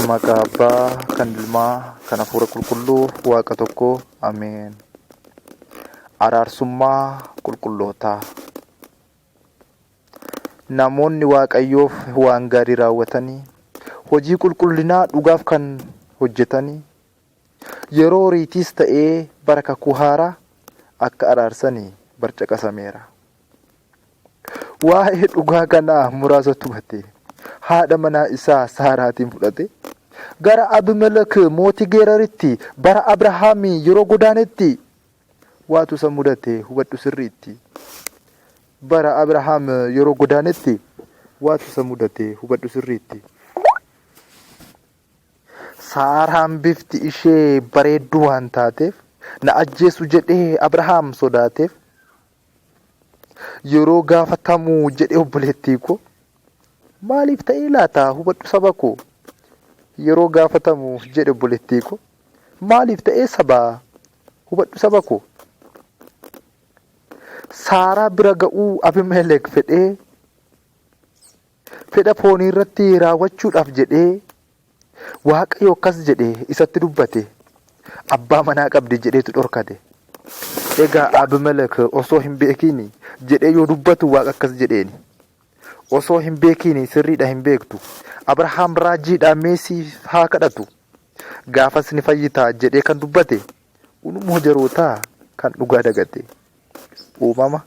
Maqaa Abbaa, kan Ilmaa, kan Hafuura Qulqulluu, Waaqa tokkoo. Ameen. Araarsummaa qulqullootaa. Namoonni Waaqayyoof waan gaarii raawwatanii, hojii qulqullinaa dhugaaf kan hojjetanii, yeroo horiitiis ta'ee bara kakuu haaraa akka araarsanii barcaqasameera. Waa'ee dhugaa kanaa muraasa tubate haadha manaa isaa Saaraatiin fudhate gara Abimelek mootii Geeraritti bara Abrahaamii yeroo godaanetti waatu isa mudate hubadhu sirriitti. Bara Abrahaam yeroo godaanetti waatu isa mudate hubadhu sirriitti. Saaraan bifti ishee bareedduu waan taateef na ajjeesu jedhee Abrahaam sodaateef yeroo gaafatamuu jedhee obboleettii koo maaliif ta'ee laata hubadhu saba koo. Yeroo gaafatamuu jedhe obboleettii koo maaliif ta'ee sabaa hubadhu saba koo. Saaraa bira ga'uu Abimelek fedhee fedha foonii irratti raawwachuudhaaf jedhee Waaqayyo akkas jedhee isatti dubbate. Abbaa manaa qabdi jedheetu dhorkate. Egaa Abimelek osoo hin beekiin jedhee yoo dubbatu Waaqa akkas jedheeni. Osoo hin beekiin sirriidha hin beektu. Abrahaam raajiidhaan meesiif haa kadhatu. Gaafas ni fayyitaa jedhee kan dubbate unumoo jarootaa kan dhugaa dagate. Uumama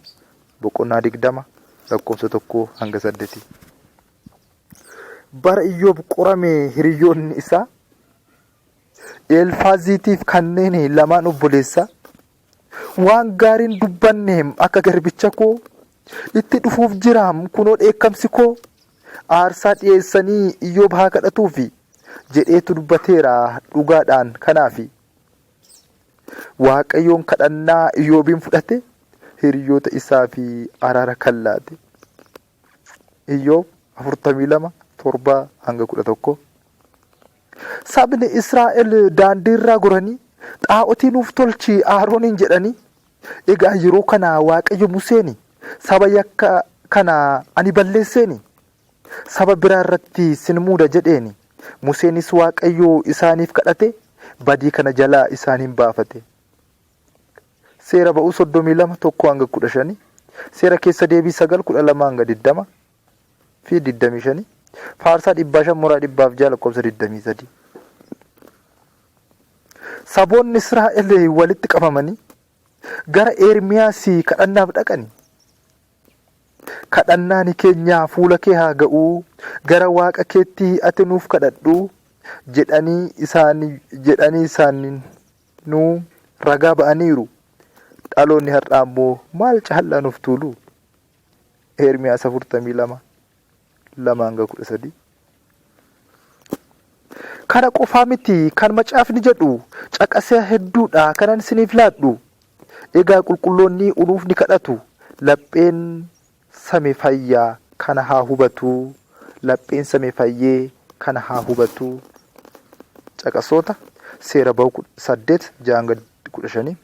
boqonnaa 20 lakkoofsa 1-8. Bara Iyyoob qorame hiriyoonni isaa Eelfaaziitiif kanneen lamaan obboleessa waan gaariin dubbanne akka garbicha koo itti dhufuuf jiraam kunoo dheekkamsi koo aarsaa dhiyeessanii Iyyoob haa kadhatuufi jedheetu dubbateera dhugaadhaan. Kanaafi Waaqayyoon kadhannaa Iyyoobiin fudhate hiriyoota isaa fi araara kan laate. Iyyoob 42:7-11. Sabni Israa'el daandii irraa goranii xaa'otii nuuf tolchi Arooniin jedhanii. Egaa yeroo kana Waaqayyo Museeni saba yakka kana ani balleesseeni saba biraa irratti sin muuda jedheeni. Museenis Waaqayyo isaaniif kadhate badii kana jalaa isaaniin baafate. Seera ba'uu 32:1-15. Seera keessa deebii 9:12-20 fi 25. Faarsaa 500:123. Saboonni Israa'el walitti qabamanii gara Ermiyaasii kadhannaaf dhaqani. Kadhannaan keenya fuula kee haa ga'uu gara Waaqa keetti ati nuuf kadhadhu jedhanii isaaniin nu ragaa ba'aniiru. Dhaloonni har'aa immoo maal caallaa nuuf tuulu. Ermiyaas 42:2-13. Kana qofaa miti kan macaafni jedhu caqasa hedduudha kanan isiniif laadhu. Egaa qulqulloonni unuuf ni kadhatu. Lapheen same fayyaa kana haa hubatu. Lapheen same fayyee kana haa hubatu. Caqasoota seera ba'uu 8:6-15.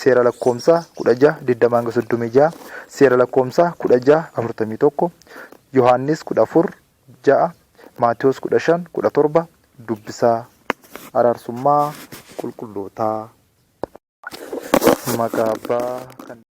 Seera lakkoomsaa 16:20-36. Seera lakkoomsaa 16:41. Yohaannis 14:6. Maatewos 15:17. Dubbisaa Araarsummaa qulqullootaa. Maqaa Abbaa kan